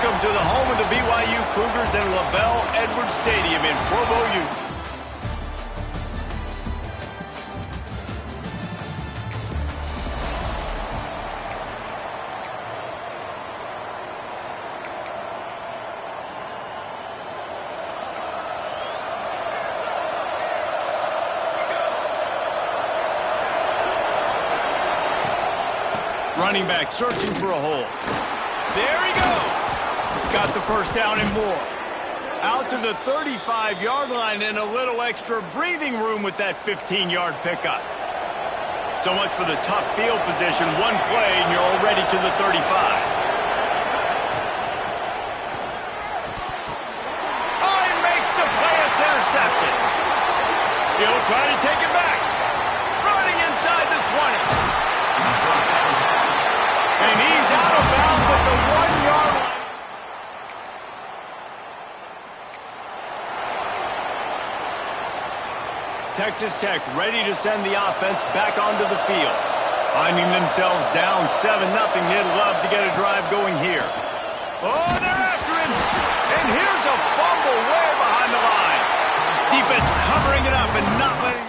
Welcome to the home of the BYU Cougars and LaBelle Edwards Stadium in Provo, Utah. Running back searching for a hole. There he goes. Got the first down and more. Out to the 35-yard line and a little extra breathing room with that 15-yard pickup. So much for the tough field position. One play and you're already to the 35. Oh, he makes the play. It's intercepted. He'll try to take it back. Running inside the 20. And he's out of bounds at the 1-yard line. Texas Tech ready to send the offense back onto the field. Finding themselves down 7-0, they'd love to get a drive going here. Oh, they're after him. And here's a fumble way behind the line. Defense covering it up and not letting...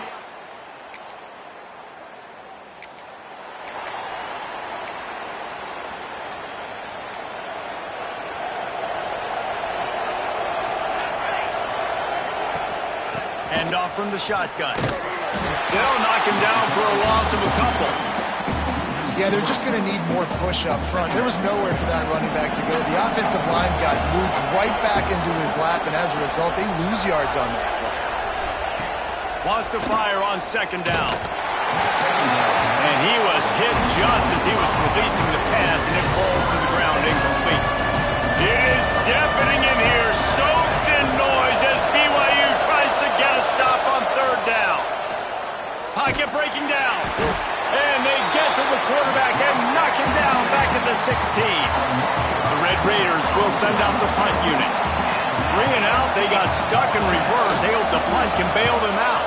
Off from the shotgun. They'll knock him down for a loss of a couple. Yeah, they're just going to need more push up front. There was nowhere for that running back to go. The offensive line got moved right back into his lap, and as a result, they lose yards on that play. Wants to fire on second down. And he was hit just as he was releasing the pass, and it falls to the ground incomplete. It is deafening in here, soaked in noise as BYU tries to get a stop on third down. Pocket breaking down. And they get to the quarterback and knock him down back at the 16. The Red Raiders will send out the punt unit. 3 and out, they got stuck in reverse. They hope the punt can bail them out.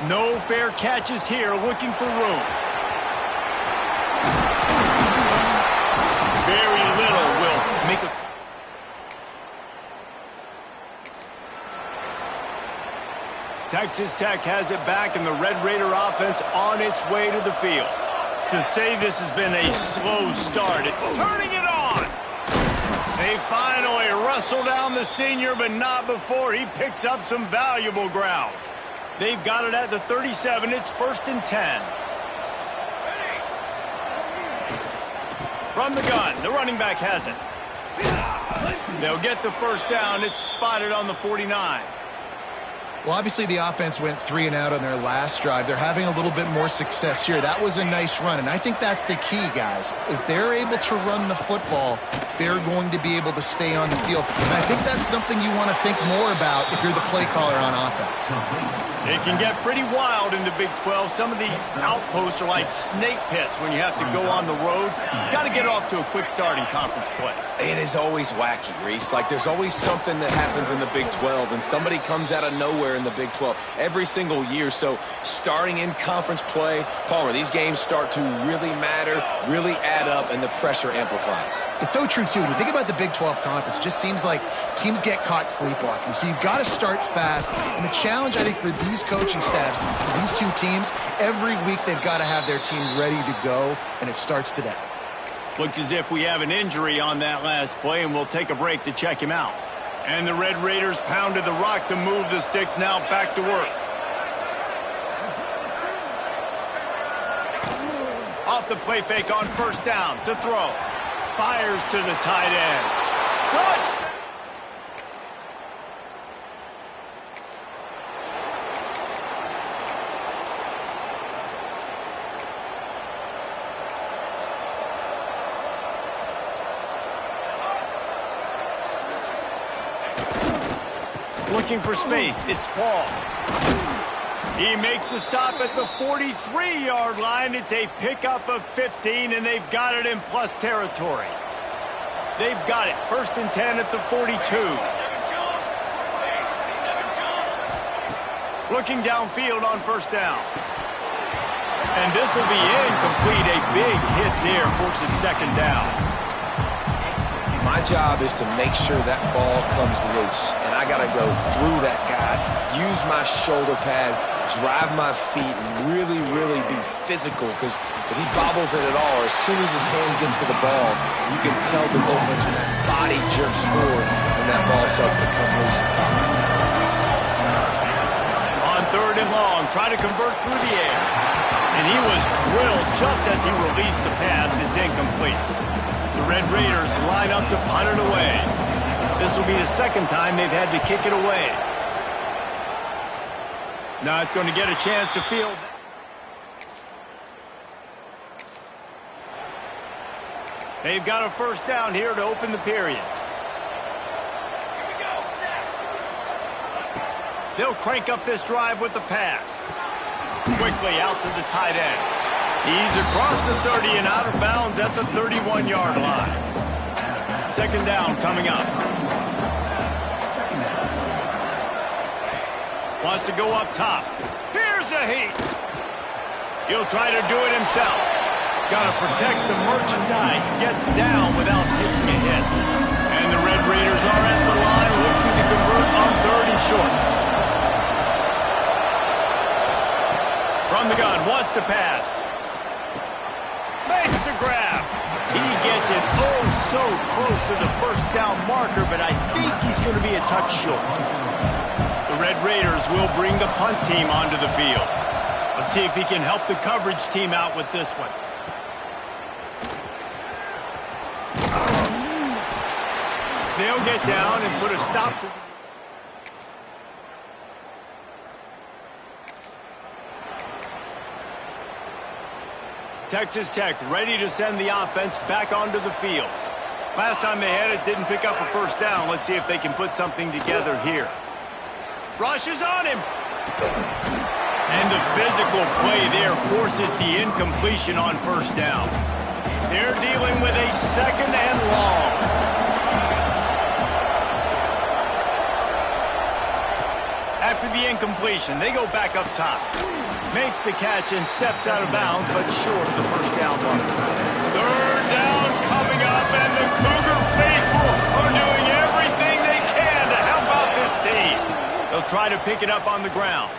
No fair catches here, looking for room. Very little will make a... Texas Tech has it back, and the Red Raider offense on its way to the field. To say this has been a slow start, turning it on! They finally wrestle down the senior, but not before he picks up some valuable ground. They've got it at the 37. It's 1st and 10. From the gun, the running back has it. They'll get the first down. It's spotted on the 49. Well, obviously the offense went 3 and out on their last drive. They're having a little bit more success here. That was a nice run, and I think that's the key, guys. If they're able to run the football, they're going to be able to stay on the field. And I think that's something you want to think more about if you're the play caller on offense. It can get pretty wild in the Big 12. Some of these outposts are like snake pits when you have to go on the road. Got to get off to a quick start in conference play. It is always wacky, Reese. Like, there's always something that happens in the Big 12, and somebody comes out of nowhere in the Big 12 every single year. So starting in conference play, Palmer, these games start to really matter, really add up, and the pressure amplifies. It's so true, too. When you think about the Big 12 conference, it just seems like teams get caught sleepwalking. So you've got to start fast. And the challenge, I think, for these coaching staffs, for these two teams, every week they've got to have their team ready to go, and it starts today. Looks as if we have an injury on that last play, and we'll take a break to check him out. And the Red Raiders pounded the rock to move the sticks, now back to work. Off the play fake on first down to throw. Fires to the tight end. Touchdown! Looking for space, it's Paul. He makes the stop at the 43-yard line. It's a pickup of 15, and they've got it in plus territory. They've got it, 1st and 10 at the 42. Looking downfield on first down. And this will be incomplete. A big hit there forces second down. My job is to make sure that ball comes loose, and I got to go through that guy, use my shoulder pad, drive my feet, and really, really be physical, because if he bobbles it at all, or as soon as his hand gets to the ball, you can tell the difference when that body jerks forward when that ball starts to come loose and pop. On third and long, try to convert through the air. And he was drilled just as he released the pass. It's incomplete. The Red Raiders line up to punt it away. This will be the second time they've had to kick it away. Not going to get a chance to field. They've got a first down here to open the period. They'll crank up this drive with the pass. Quickly out to the tight end. He's across the 30 and out of bounds at the 31-yard line. Second down coming up. Wants to go up top. Here's a heat. He'll try to do it himself. Got to protect the merchandise. Gets down without taking a hit. And the Red Raiders are at the line looking to convert on third and short. From the gun, wants to pass. Makes the grab. He gets it oh so close to the first down marker, but I think he's going to be a touch short. The Red Raiders will bring the punt team onto the field. Let's see if he can help the coverage team out with this one. They'll get down and put a stop to... Texas Tech ready to send the offense back onto the field. Last time they had it, didn't pick up a first down. Let's see if they can put something together here. Rush is on him. And the physical play there forces the incompletion on first down. They're dealing with a second and long. After the incompletion, they go back up top. Makes the catch and steps out of bounds, but short of the first down mark. Third down coming up, and the Cougar faithful are doing everything they can to help out this team. They'll try to pick it up on the ground.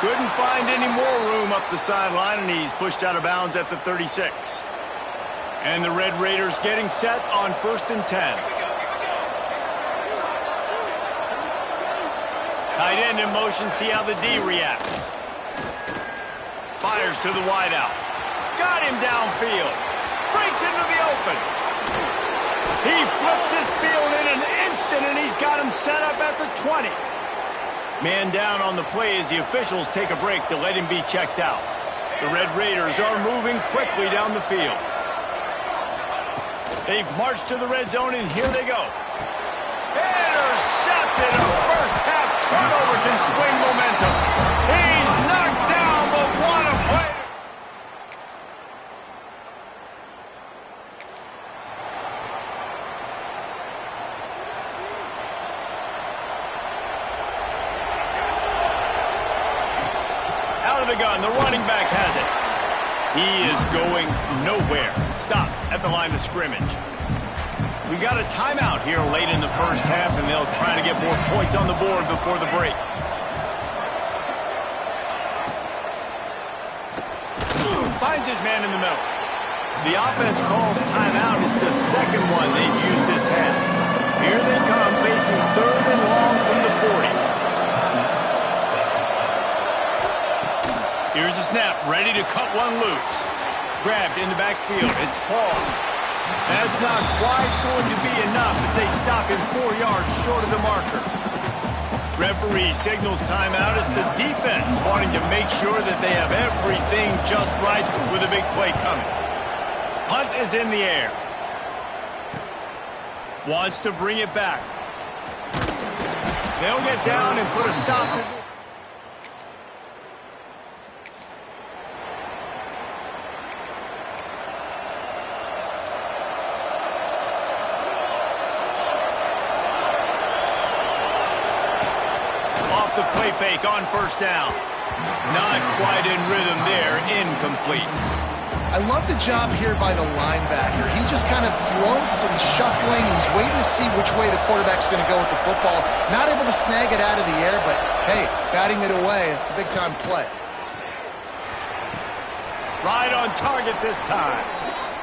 Couldn't find any more room up the sideline, and he's pushed out of bounds at the 36. And the Red Raiders getting set on 1st and 10. Tight end in motion, see how the D reacts. Fires to the wideout. Got him downfield. Breaks into the open. He flips his field in an instant, and he's got him set up at the 20. Man down on the play as the officials take a break to let him be checked out. The Red Raiders are moving quickly down the field. They've marched to the red zone, and here they go. Intercepted. A first half turnover can swing momentum. He's knocked down, but what a play. Out of the gun, the running back has it. He is going nowhere. Stop at the line of scrimmage. We've got a timeout here late in the first half, and they'll try to get more points on the board before the break. Finds his man in the middle. The offense calls timeout. It's the second one they've used this half. Here they come, facing third and long from the 40. Here's the snap, ready to cut one loose. Grabbed in the backfield. It's Paul. That's not quite going to be enough as they stop him 4 yards short of the marker. Referee signals timeout. It's the defense wanting to make sure that they have everything just right with a big play coming. Punt is in the air. Wants to bring it back. They'll get down and put a stop to this. The play fake on first down. Not quite in rhythm there. Incomplete. I love the job here by the linebacker. He just kind of floats and shuffling. He's waiting to see which way the quarterback's going to go with the football. Not able to snag it out of the air, but hey, batting it away, it's a big-time play. Right on target this time.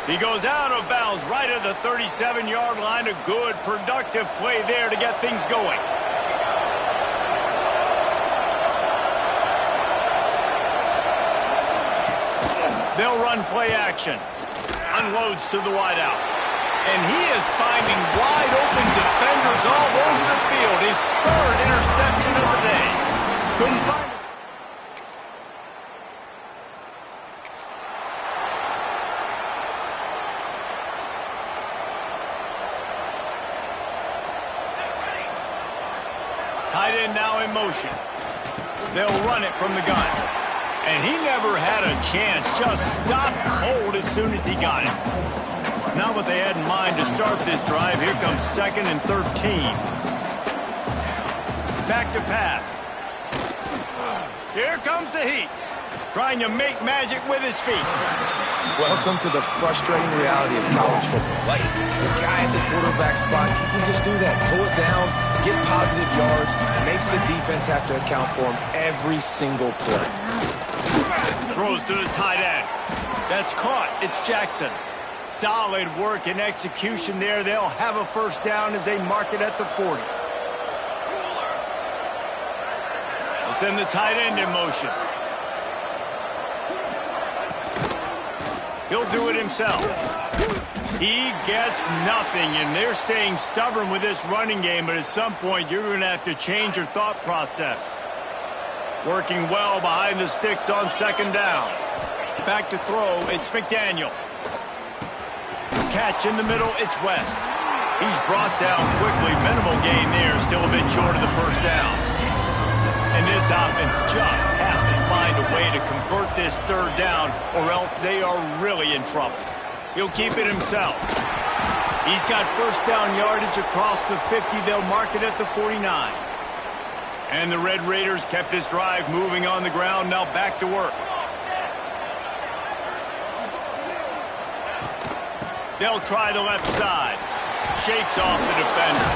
He goes out of bounds right at the 37-yard line. A good, productive play there to get things going. They'll run play action. Unloads to the wideout. And he is finding wide-open defenders all over the field. His third interception of the day. Couldn't find it. Tight end now in motion. They'll run it from the gun. And he never had a chance. Just stopped cold as soon as he got it. Not what they had in mind to start this drive. Here comes 2nd and 13. Back to pass. Here comes the heat. Trying to make magic with his feet. Welcome to the frustrating reality of college football. Like, the guy at the quarterback spot, he can just do that. Pull it down, get positive yards, makes the defense have to account for him every single play. Throws to the tight end. That's caught. It's Jackson. Solid work and execution there. They'll have a first down as they mark it at the 40. They'll send the tight end in motion. He'll do it himself. He gets nothing, and they're staying stubborn with this running game, but at some point you're going to have to change your thought process. Working well behind the sticks on 2nd down. Back to throw, it's McDaniel. Catch in the middle, it's West. He's brought down quickly. Minimal gain there, still a bit short of the first down. And this offense just has to find a way to convert this 3rd down, or else they are really in trouble. He'll keep it himself. He's got first down yardage across the 50. They'll mark it at the 49. And the Red Raiders kept this drive moving on the ground. Now back to work. They'll try the left side. Shakes off the defender.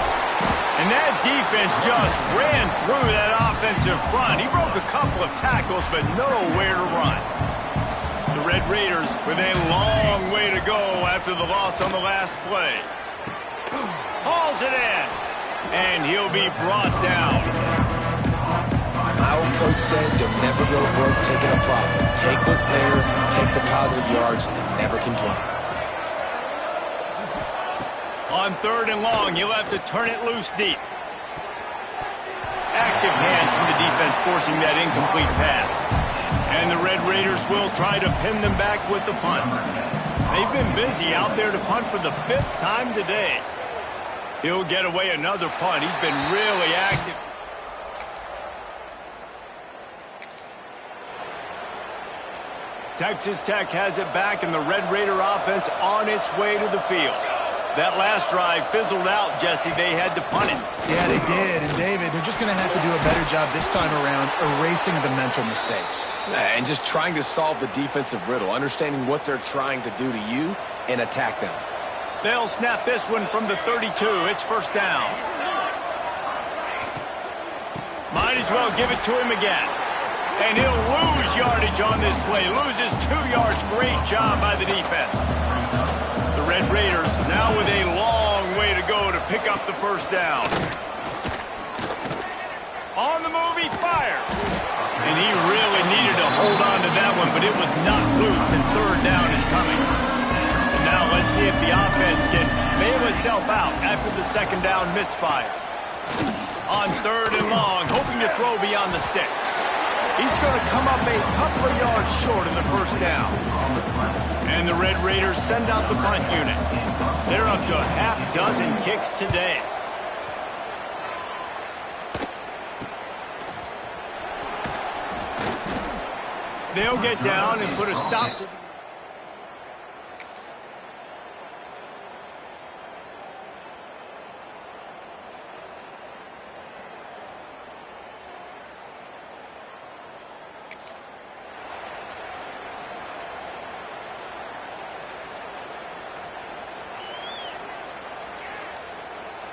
And that defense just ran through that offensive front. He broke a couple of tackles, but nowhere to run. The Red Raiders with a long way to go after the loss on the last play. Hauls it in. And he'll be brought down. My old coach said you'll never go broke taking a profit. Take what's there, take the positive yards, and never complain. On 3rd and long, he'll have to turn it loose deep. Active hands from the defense forcing that incomplete pass. And the Red Raiders will try to pin them back with the punt. They've been busy out there to punt for the 5th time today. He'll get away another punt. He's been really active. Texas Tech has it back, and the Red Raider offense on its way to the field. That last drive fizzled out, Jesse. They had to punt it. Yeah, they did. And, David, they're just going to have to do a better job this time around erasing the mental mistakes. And just trying to solve the defensive riddle, understanding what they're trying to do to you and attack them. They'll snap this one from the 32. It's first down. Might as well give it to him again. And he'll lose yardage on this play. Loses 2 yards. Great job by the defense. The Red Raiders now with a long way to go to pick up the first down. On the move, he fires. And he really needed to hold on to that one, but it was not loose, and 3rd down is coming. And now let's see if the offense can bail itself out after the 2nd down misfire. On 3rd and long, hoping to throw beyond the sticks. He's going to come up a couple of yards short of the first down. And the Red Raiders send out the punt unit. They're up to a half-dozen kicks today. They'll get down and put a stop to...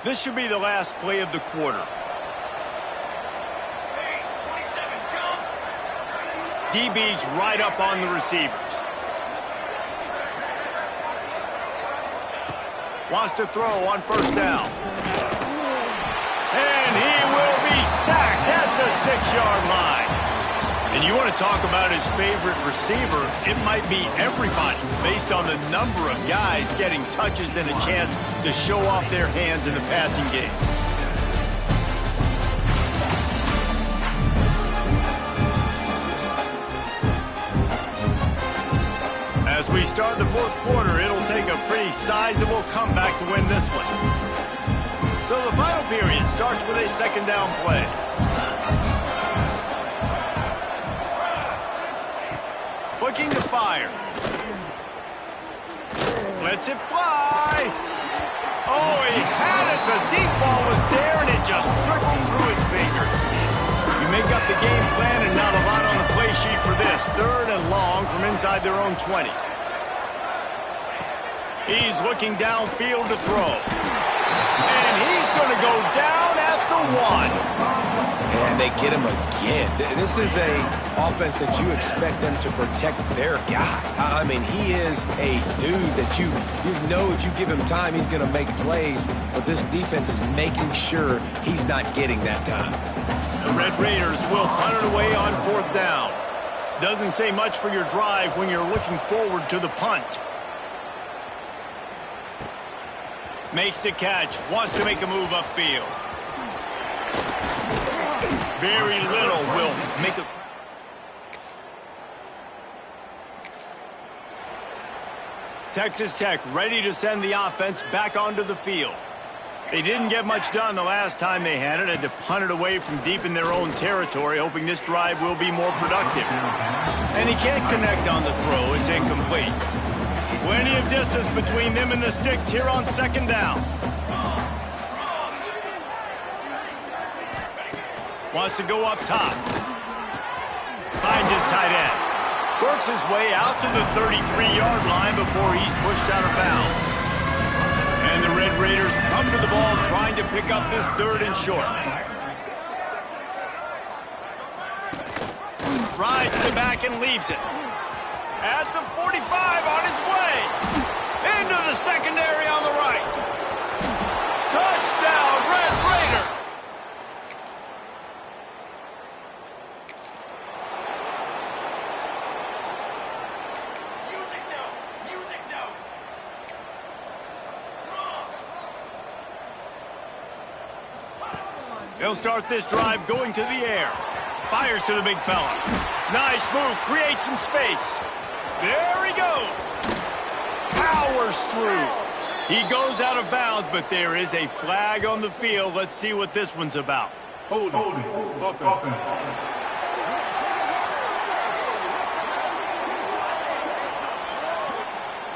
This should be the last play of the quarter. DB's right up on the receivers. Wants to throw on first down. And he will be sacked at the 6-yard line. And you want to talk about his favorite receiver, it might be everybody based on the number of guys getting touches and a chance to show off their hands in the passing game. As we start the fourth quarter, it'll take a pretty sizable comeback to win this one. So the final period starts with a second down play. Looking to fire. Lets it fly. Oh, he had it. The deep ball was there, and it just trickled through his fingers. You make up the game plan, and not a lot on the play sheet for this. 3rd and long from inside their own 20. He's looking downfield to throw. And he's going to go down at the 1. And they get him again. This is a offense that you expect them to protect their guy. I mean, he is a dude that you know if you give him time, he's going to make plays. But this defense is making sure he's not getting that time. The Red Raiders will punt it away on 4th down. Doesn't say much for your drive when you're looking forward to the punt. Makes the catch. Wants to make a move upfield. Very little will make a... Texas Tech ready to send the offense back onto the field. They didn't get much done the last time they had it. Had to punt it away from deep in their own territory, hoping this drive will be more productive. And he can't connect on the throw. It's incomplete. Plenty of distance between them and the sticks here on 2nd down. Wants to go up top. Finds his tight end. Works his way out to the 33-yard line before he's pushed out of bounds. And the Red Raiders come to the ball trying to pick up this 3rd and short. Rides the back and leaves it. At the 45 on its way. Into the secondary on the right. Touchdown, Red Raider. They'll start this drive going to the air. Fires to the big fella. Nice move. Creates some space. There he goes. Powers through. He goes out of bounds, but there is a flag on the field. Let's see what this one's about. Hold it.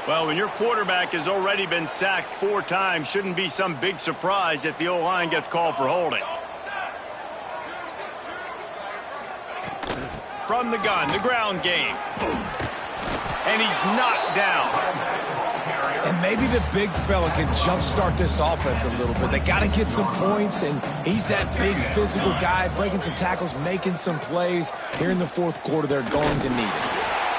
Well, when your quarterback has already been sacked 4 times, shouldn't be some big surprise if the O-line gets called for holding. From the gun, the ground game. And he's knocked down. And maybe the big fella can jumpstart this offense a little bit. They got to get some points, and he's that big physical guy, breaking some tackles, making some plays. Here in the 4th quarter, they're going to need it.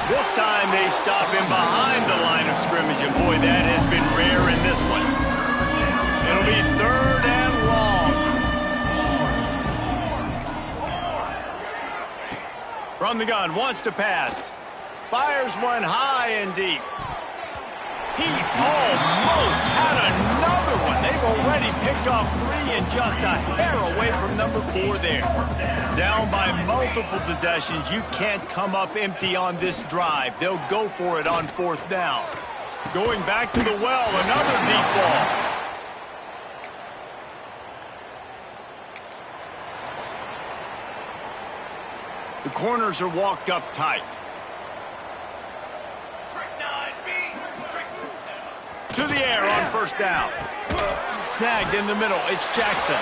This time they stop him behind the line of scrimmage, and boy, that has been rare in this one. It'll be 3rd and long. From the gun, wants to pass. Fires one high and deep. He almost had another one. They've already picked off 3 and just a hair away from number 4 there. Down by multiple possessions. You can't come up empty on this drive. They'll go for it on 4th down. Going back to the well, another deep ball. The corners are walked up tight. To the air on 1st down. Snagged in the middle. It's Jackson.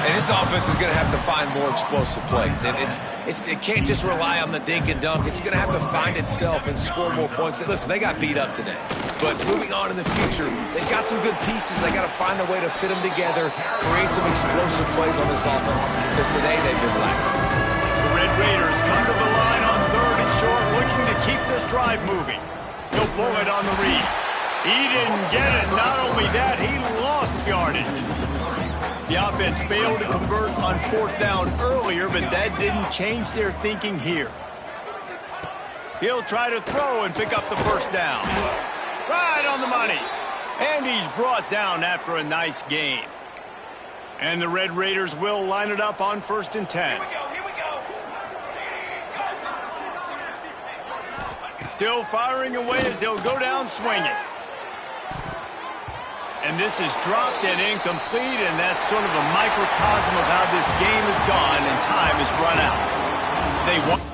And this offense is going to have to find more explosive plays. And it can't just rely on the dink and dunk. It's going to have to find itself and score more points. Listen, they got beat up today. But moving on in the future, they've got some good pieces. They got to find a way to fit them together, create some explosive plays on this offense, because today they've been lacking. The Red Raiders come to the line on 3rd and short, looking to keep this drive moving. He'll pull it on the read. He didn't get it. Not only that, he lost yardage. The offense failed to convert on 4th down earlier, but that didn't change their thinking here. He'll try to throw and pick up the 1st down. Right on the money. And he's brought down after a nice gain. And the Red Raiders will line it up on 1st and 10. Still firing away as they'll go down swinging. And this is dropped and incomplete, and that's sort of a microcosm of how this game has gone, and time has run out. They want